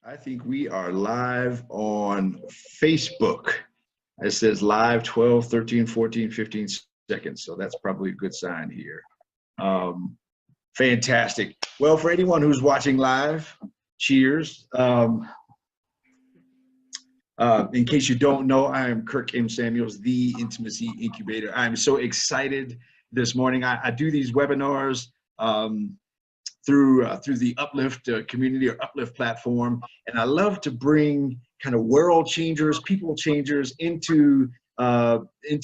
I think we are live on Facebook. It says live 12, 13, 14, 15 seconds. So that's probably a good sign here. Fantastic. Well, for anyone who's watching live, cheers. In case you don't know, I am Kirk M. Samuels, the Intimacy Incubator. I'm so excited this morning. I do these webinars through the Uplift community or Uplift platform, and I love to bring kind of world changers, people changers into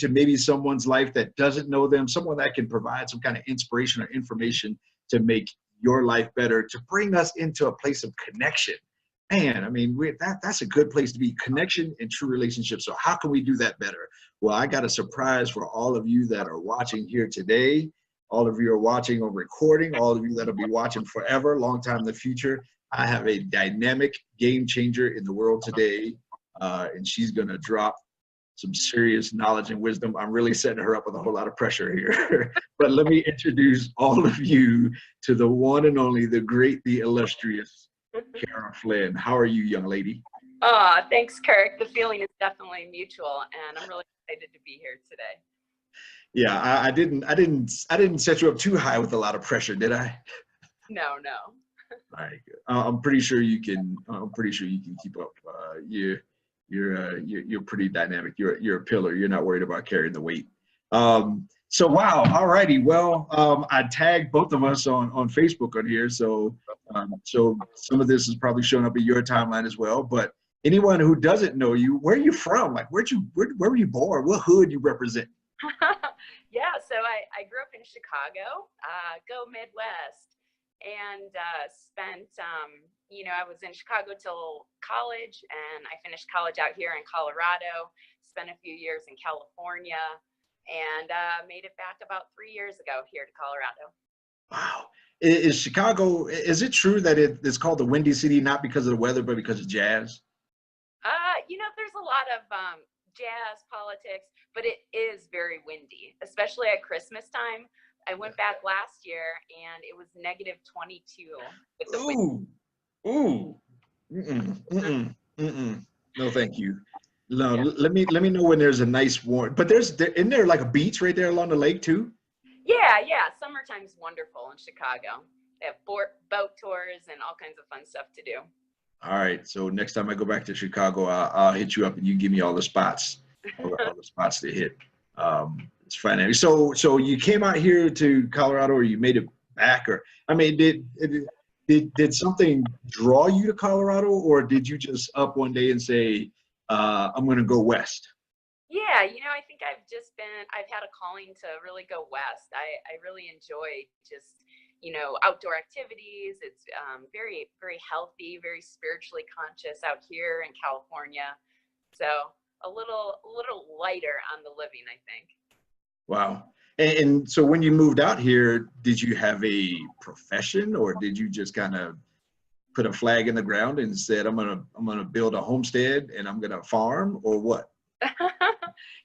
maybe someone's life that doesn't know them, someone that can provide some kind of inspiration or information to make your life better, to bring us into a place of connection. Man, I mean, that's a good place to be, connection and true relationships. So how can we do that better? Well, I got a surprise for all of you that are watching here today. All of you are watching on recording, all of you that'll be watching forever, long time in the future. I have a dynamic game changer in the world today, and she's gonna drop some serious knowledge and wisdom. I'm really setting her up with a whole lot of pressure here. But let me introduce all of you to the one and only, the great, the illustrious Kara Flynn. How are you, young lady? Thanks, Kirk. The feeling is definitely mutual, and I'm really excited to be here today. Yeah, I didn't set you up too high with a lot of pressure, did I? No. All right, good. I'm pretty sure you can. I'm pretty sure you can keep up. You're pretty dynamic. You're a pillar. You're not worried about carrying the weight. So wow. All righty. Well, I tagged both of us on Facebook on here, so some of this is probably showing up in your timeline as well. But anyone who doesn't know you, where are you from? Like, where were you born? What hood you represent? Yeah, so I grew up in Chicago, go Midwest, and spent, I was in Chicago till college, and I finished college out here in Colorado, spent a few years in California, and made it back about 3 years ago here to Colorado. Wow. Is Chicago, is it true that it's called the Windy City, not because of the weather, but because of jazz? There's a lot of jazz, politics, but it is very windy, especially at Christmas time. I went back last year and it was negative 22 with the wind. Ooh. No, thank you. No, yeah. Let me know when there's a nice warm, but isn't there like a beach right there along the lake too? Yeah. Summertime's wonderful in Chicago. They have boat tours and all kinds of fun stuff to do. All right, so next time I go back to Chicago, I'll hit you up and you give me all the spots, all the spots to hit. It's fun. So you came out here to Colorado, or you made it back, or I mean, did something draw you to Colorado, or did you just up one day and say, I'm going to go west? Yeah, I think I've had a calling to really go west. I really enjoy just outdoor activities. It's very, very healthy, very spiritually conscious out here in California. So a little lighter on the living, I think. Wow. And so when you moved out here, did you have a profession, or did you just kind of put a flag in the ground and said, I'm gonna build a homestead and I'm gonna farm, or what?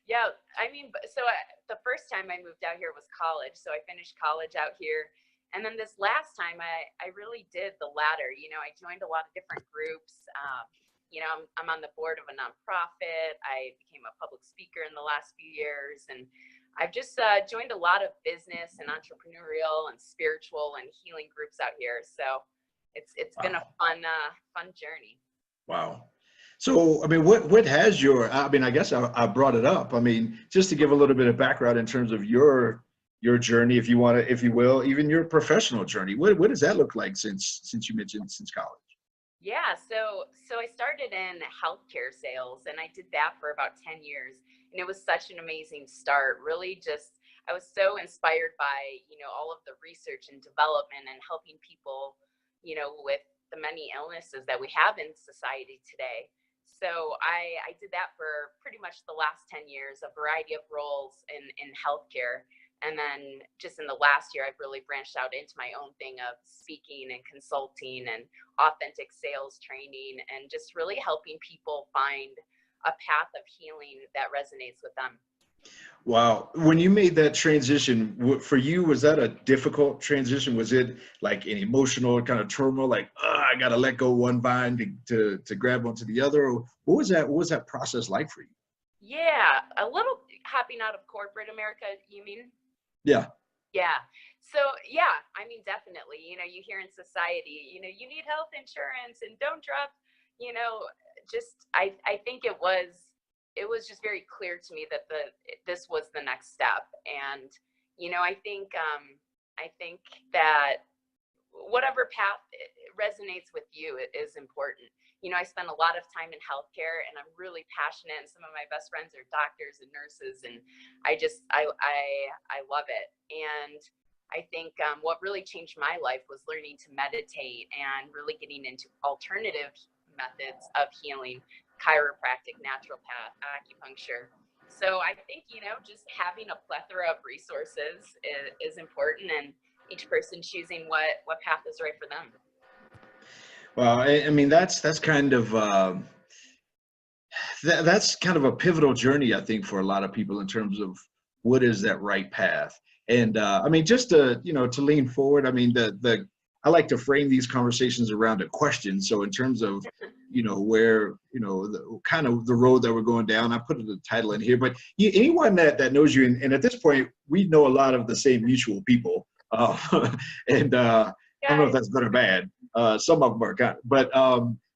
Yeah, the first time I moved out here was college. So I finished college out here. And then this last time, I really did the latter. I joined a lot of different groups. I'm on the board of a nonprofit. I became a public speaker in the last few years. And I've just joined a lot of business and entrepreneurial and spiritual and healing groups out here. So it's been a fun journey. Wow. So, I mean, what has I guess I brought it up. I mean, just to give a little bit of background in terms of your journey, if you want to, if you will, even your professional journey. What does that look like since you mentioned since college? Yeah, so I started in healthcare sales, and I did that for about 10 years. And it was such an amazing start. Really I was so inspired by, all of the research and development and helping people, with the many illnesses that we have in society today. So I did that for pretty much the last 10 years, a variety of roles in healthcare. And then just in the last year, I've really branched out into my own thing of speaking and consulting and authentic sales training, and just really helping people find a path of healing that resonates with them. Wow. When you made that transition, for you, was that a difficult transition? Was it like an emotional kind of turmoil, like, I got to let go one vine to grab onto the other? Or what was that process like for you? Yeah, a little hopping out of corporate America, you mean? Yeah. Yeah. So yeah, I mean, definitely, you hear in society, you need health insurance and don't drop, you know, just, I think it was just very clear to me that this was the next step. And, I think that whatever path resonates with you is important. I spend a lot of time in healthcare and I'm really passionate, and some of my best friends are doctors and nurses, and I love it. And I think what really changed my life was learning to meditate and really getting into alternative methods of healing, chiropractic, naturopath, acupuncture. So I think, just having a plethora of resources is important, and each person choosing what path is right for them. Well, I mean, that's kind of that's kind of a pivotal journey, I think, for a lot of people in terms of what is that right path. And I mean, just to to lean forward, I mean, the I like to frame these conversations around a question. So in terms of where the kind of the road that we're going down, I put the title in here. But anyone that knows you, and at this point, we know a lot of the same mutual people, and I don't know if Guys, that's good or bad. Some of them are kind of, but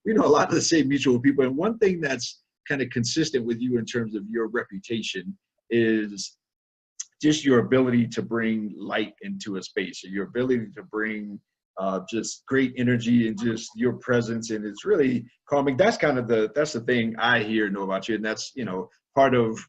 we know a lot of the same mutual people. And one thing that's kind of consistent with you in terms of your reputation is just your ability to bring light into a space, or your ability to bring just great energy and just your presence, and it's really calming. That's kind of that's the thing I hear and know about you, and that's part of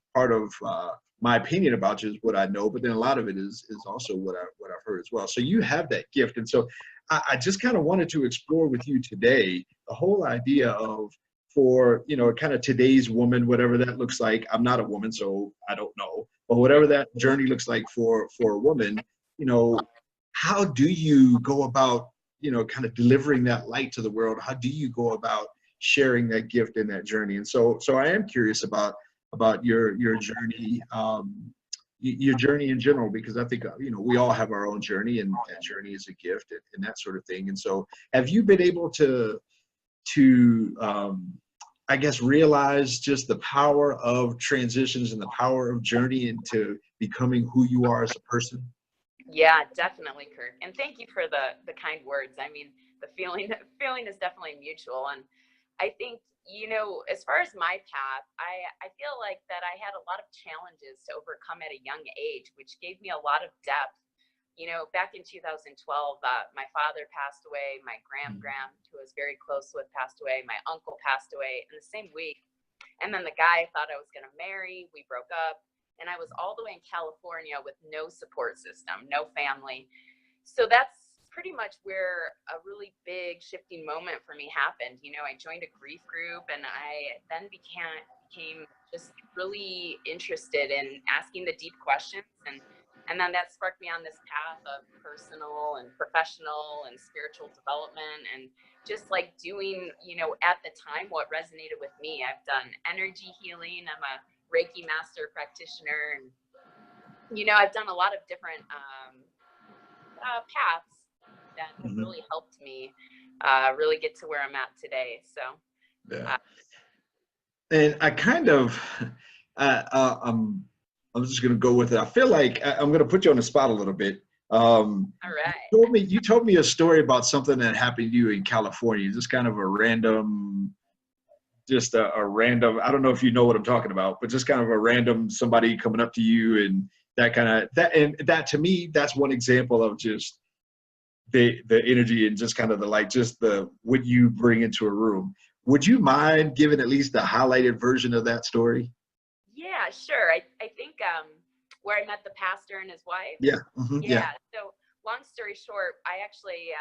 my opinion about you is what I know, but then a lot of it is also what I've heard as well. So you have that gift, and so I just kind of wanted to explore with you today the whole idea of, for kind of today's woman, whatever that looks like. I'm not a woman, so I don't know, but whatever that journey looks like for a woman, you know how do you go about kind of delivering that light to the world? How do you go about sharing that gift in that journey? And so I am curious about your journey, your journey in general, because I think we all have our own journey, and that journey is a gift, and that sort of thing. And so have you been able to I guess realize just the power of transitions and the power of journey into becoming who you are as a person? yeah, definitely, Kurt. And thank you for the kind words. I mean, the feeling is definitely mutual. And I think, as far as my path, I feel like that I had a lot of challenges to overcome at a young age, which gave me a lot of depth. Back in 2012, my father passed away. My gram, who I was very close with, passed away. My uncle passed away in the same week. And then the guy I thought I was going to marry, we broke up. And I was all the way in California with no support system, no family. So that's pretty much where a really big shifting moment for me happened. I joined a grief group, and I then became just really interested in asking the deep questions, and then that sparked me on this path of personal and professional and spiritual development, and just like doing, at the time, what resonated with me. I've done energy healing. I'm a Reiki master practitioner, and I've done a lot of different paths that have Mhm. really helped me really get to where I'm at today. So, Yeah. uh, And I kind of, I'm just gonna go with it. I feel like I'm gonna put you on the spot a little bit. all You right. told me a story about something that happened to you in California. Just kind of a random, just a random. I don't know if you know what I'm talking about, but just kind of a random somebody coming up to you, and that kind of that, and that to me, that's one example of just the energy and just kind of the like, just the what you bring into a room. Would you mind giving at least the highlighted version of that story? Yeah, sure. I think where I met the pastor and his wife. Yeah. Yeah. Yeah. So long story short, I actually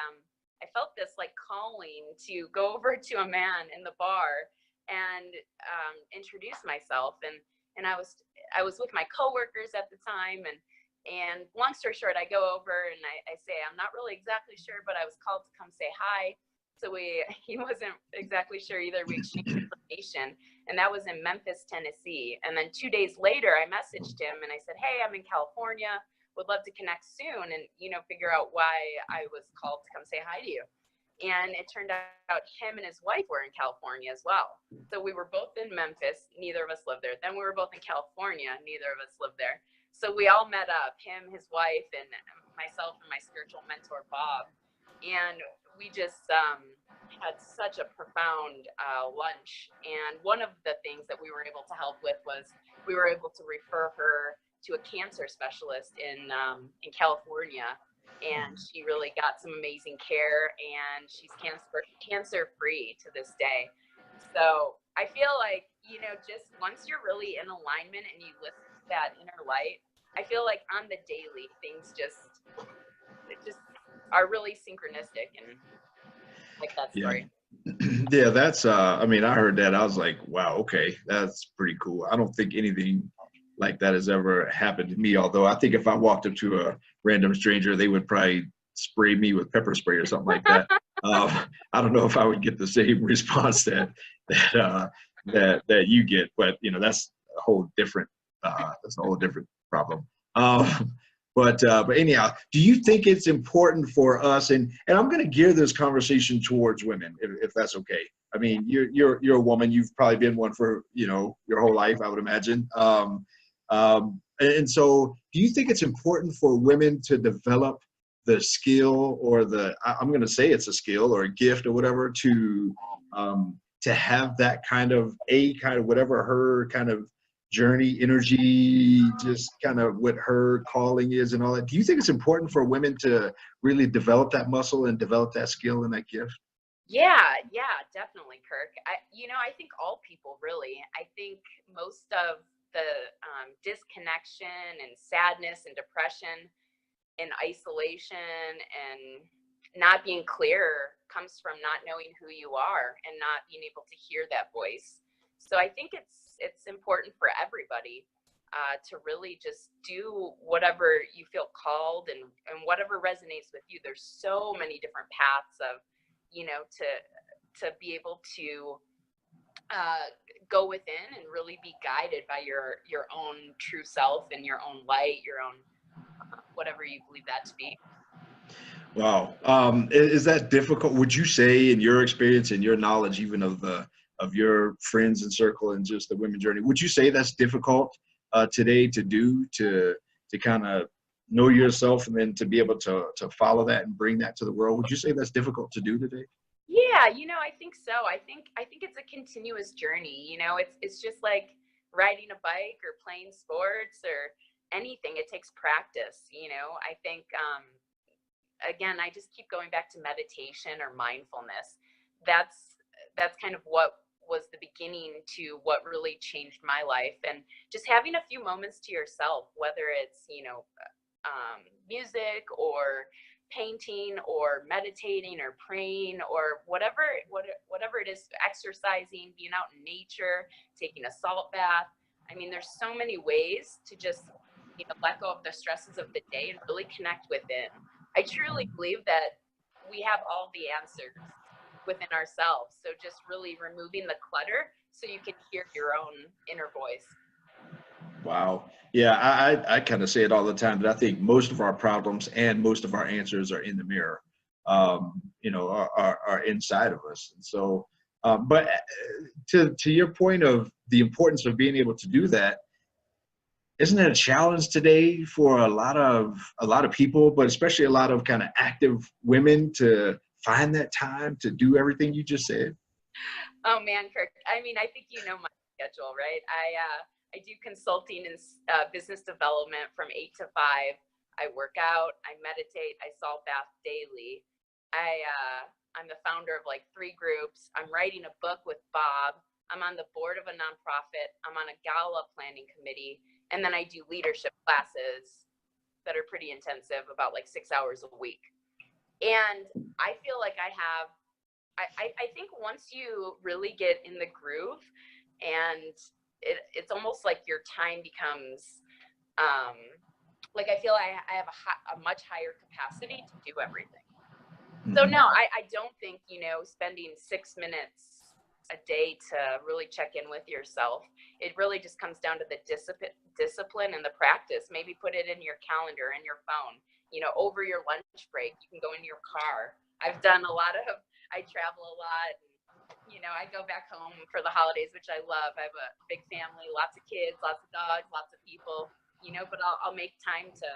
I felt this like calling to go over to a man in the bar and introduce myself, and I was with my coworkers at the time, and long story short, I go over and I say, I'm not really exactly sure, but I was called to come say hi. So he wasn't exactly sure either. We exchanged information, and that was in Memphis, Tennessee. And then 2 days later, I messaged him and I said, hey, I'm in California, would love to connect soon and, figure out why I was called to come say hi to you. And it turned out him and his wife were in California as well. So we were both in Memphis. Neither of us lived there. Then we were both in California. Neither of us lived there. So we all met up, him, his wife, and myself and my spiritual mentor, Bob. And we just had such a profound lunch. And one of the things that we were able to help with was we were able to refer her to a cancer specialist in California. And she really got some amazing care, and she's cancer free to this day. So I feel like, just once you're really in alignment and you listen to that inner light, I feel like on the daily things just are really synchronistic, and like that story. Yeah, that's I mean, I heard that, I was like, wow, okay, that's pretty cool. I don't think anything like that has ever happened to me, although I think if I walked up to a random stranger, they would probably spray me with pepper spray or something like that. I don't know if I would get the same response that you get, but that's a whole different problem. But anyhow, do you think it's important for us, and I'm going to gear this conversation towards women, if that's okay. I mean, you're a woman. You've probably been one for your whole life, I would imagine. And so, do you think it's important for women to develop the skill, or I'm going to say it's a skill or a gift or whatever, to have that kind of whatever her kind of journey, energy, just kind of what her calling is and all that? Do you think it's important for women to really develop that muscle and develop that skill and that gift? Yeah, definitely, Kirk. I think all people really. I think most of the disconnection and sadness and depression and isolation and not being clear comes from not knowing who you are and not being able to hear that voice. So I think it's important for everybody to really just do whatever you feel called and whatever resonates with you. There's so many different paths of, to be able to go within and really be guided by your own true self and your own light, your own whatever you believe that to be. Wow. Is that difficult? Would you say, in your experience and your knowledge, even of your friends and circle and just the women journey, would you say that's difficult today to do, to kind of know yourself and then to be able to follow that and bring that to the world? Would you say that's difficult to do today? Yeah, I think so. I think it's a continuous journey. It's just like riding a bike or playing sports or anything. It takes practice. I think again, I just keep going back to meditation or mindfulness. That's kind of what was the beginning to what really changed my life, and just having a few moments to yourself, whether it's music or painting or meditating or praying or whatever it is, exercising, being out in nature, taking a salt bath. I mean, there's so many ways to just let go of the stresses of the day and really connect within. I truly believe that we have all the answers within ourselves. So just really removing the clutter so you can hear your own inner voice. Wow. Yeah, I kind of say it all the time, that I think most of our problems and most of our answers are in the mirror, are inside of us. And so, but to your point of the importance of being able to do that, isn't it a challenge today for a lot of people, but especially a lot of kind of active women, to find that time to do everything you just said? Oh man, Kirk. I mean, I think my schedule, right? I do consulting and business development from 8 to 5. I work out, I meditate, I salt bath daily. I'm the founder of like 3 groups. I'm writing a book with Bob. I'm on the board of a nonprofit. I'm on a gala planning committee. And then I do leadership classes that are pretty intensive, about like 6 hours a week. And I feel like I think once you really get in the groove, and it's almost like your time becomes like, I feel I have a much higher capacity to do everything. So no, I don't think, you know, spending 6 minutes a day to really check in with yourself. It really just comes down to the discipline and the practice. Maybe put it in your calendar and your phone, you know, over your lunch break. You can go in your car. I've done a lot of, I travel a lot. You know, I go back home for the holidays, which I love. I have a big family, lots of kids, lots of dogs, lots of people, you know, but I'll make time to,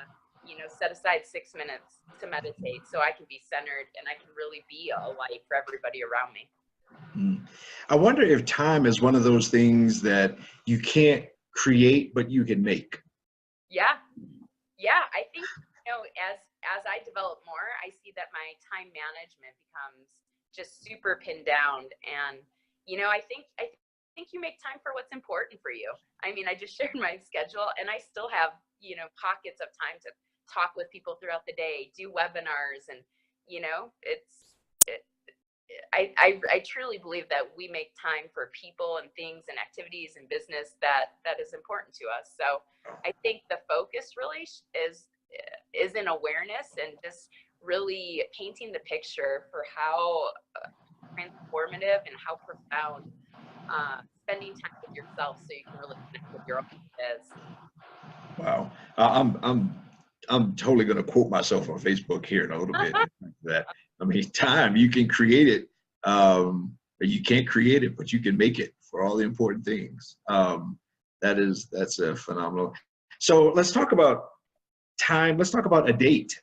you know, set aside 6 minutes to meditate so I can be centered and I can really be a light for everybody around me. I wonder if time is one of those things that you can't create, but you can make. Yeah. Yeah. I think, you know, as I develop more, I see that my time management becomes just super pinned down. And, you know, I think you make time for what's important for you. I mean, I just shared my schedule and I still have, you know, pockets of time to talk with people throughout the day, do webinars, and, you know, I truly believe that we make time for people and things and activities and business that is important to us. So I think the focus really is in awareness and just really painting the picture for how transformative and how profound spending time with yourself so you can really connect with your own is. Wow. I'm totally going to quote myself on Facebook here in a little bit. That, I mean, time, you can create it, or you can't create it, but you can make it for all the important things. That's a phenomenal. So let's talk about time. Let's talk about a date.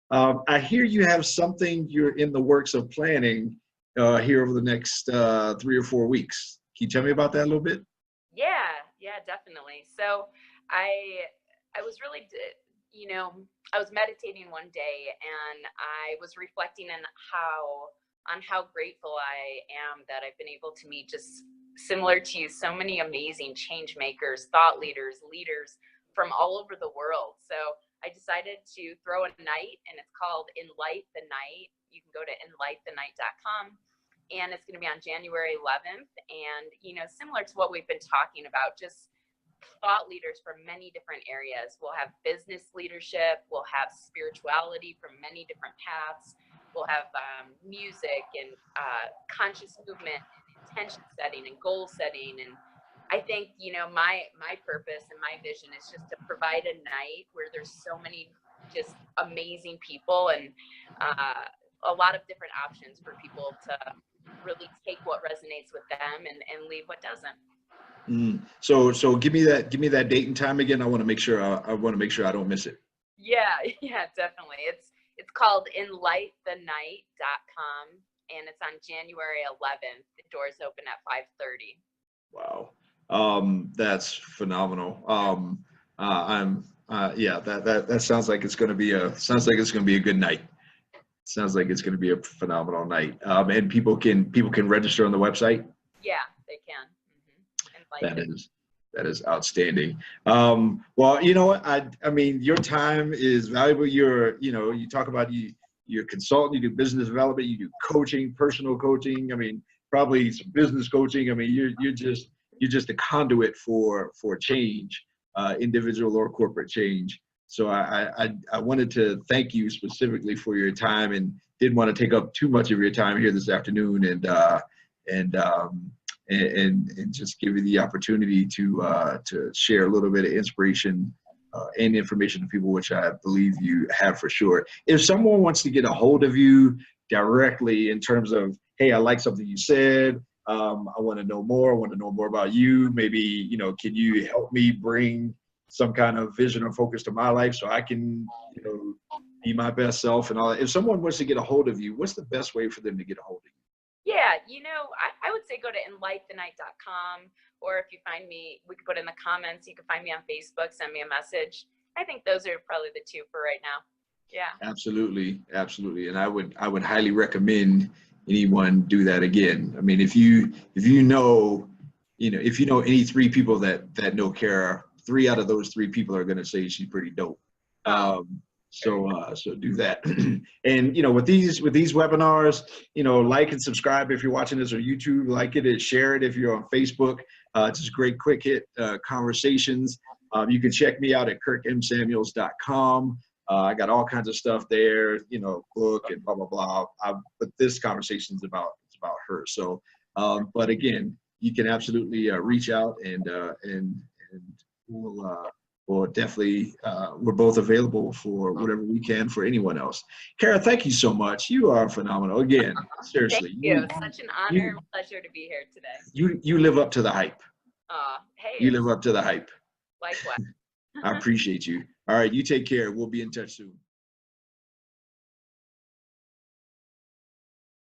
I hear you have something you're in the works of planning here over the next 3 or 4 weeks. Can you tell me about that a little bit? Yeah, definitely. So I was really, you know, I was meditating one day and I was reflecting on how grateful I am that I've been able to meet, just similar to you, so many amazing change makers, thought leaders from all over the world. So I decided to throw a night, and it's called Enlight The Night. You can go to enlightthenight.com, and it's going to be on January 11th. And, you know, similar to what we've been talking about, just thought leaders from many different areas. We'll have business leadership, we'll have spirituality from many different paths, we'll have music and conscious movement, intention setting and goal setting. And I think, you know, my purpose and my vision is just to provide a night where there's so many just amazing people and a lot of different options for people to really take what resonates with them and leave what doesn't. So give me that date and time again. I want to make sure I don't miss it. Yeah, definitely. It's called enlightthenight.com, and it's on January 11th. The doors open at 5:30. Wow. That's phenomenal. That sounds like it's going to be a good night. Sounds like it's going to be a phenomenal night. And people can register on the website. Yeah, they can. That is outstanding. Well, you know what? I mean, your time is valuable. You talk about you're a consultant, you do business development, you do coaching, personal coaching. I mean, probably some business coaching. I mean, you're just a conduit for change, individual or corporate change. So I wanted to thank you specifically for your time, and didn't want to take up too much of your time here this afternoon, and just give you the opportunity to share a little bit of inspiration and information to people, which I believe you have for sure. If someone wants to get a hold of you directly in terms of, hey, I like something you said, I want to know more. I want to know more about you. Maybe, you know, can you help me bring some kind of vision or focus to my life so I can, you know, be my best self and all that. If someone wants to get a hold of you, what's the best way for them to get a hold of you? Yeah, you know, I would say go to enlightthenight.com, or if you find me, we can put in the comments, you can find me on Facebook, send me a message. I think those are probably the two for right now. Yeah. Absolutely. And I would highly recommend anyone do that again. I mean, if you know any 3 people that know Kara, 3 out of those 3 people are going to say she's pretty dope. So do that. And, you know, with these webinars, you know, like and subscribe if you're watching this on YouTube, like it and share it if you're on Facebook. Just great quick hit conversations. You can check me out at kirkmsamuels.com. I got all kinds of stuff there, you know, book and blah, blah, blah. But this conversation is about her. So, but again, you can absolutely reach out and we'll definitely, we're both available for whatever we can for anyone else. Kara, thank you so much. You are phenomenal. Again, seriously. Thank you. Such an honor and pleasure to be here today. You live up to the hype. Hey. You live up to the hype. Likewise. I appreciate you. All right, you take care. We'll be in touch soon.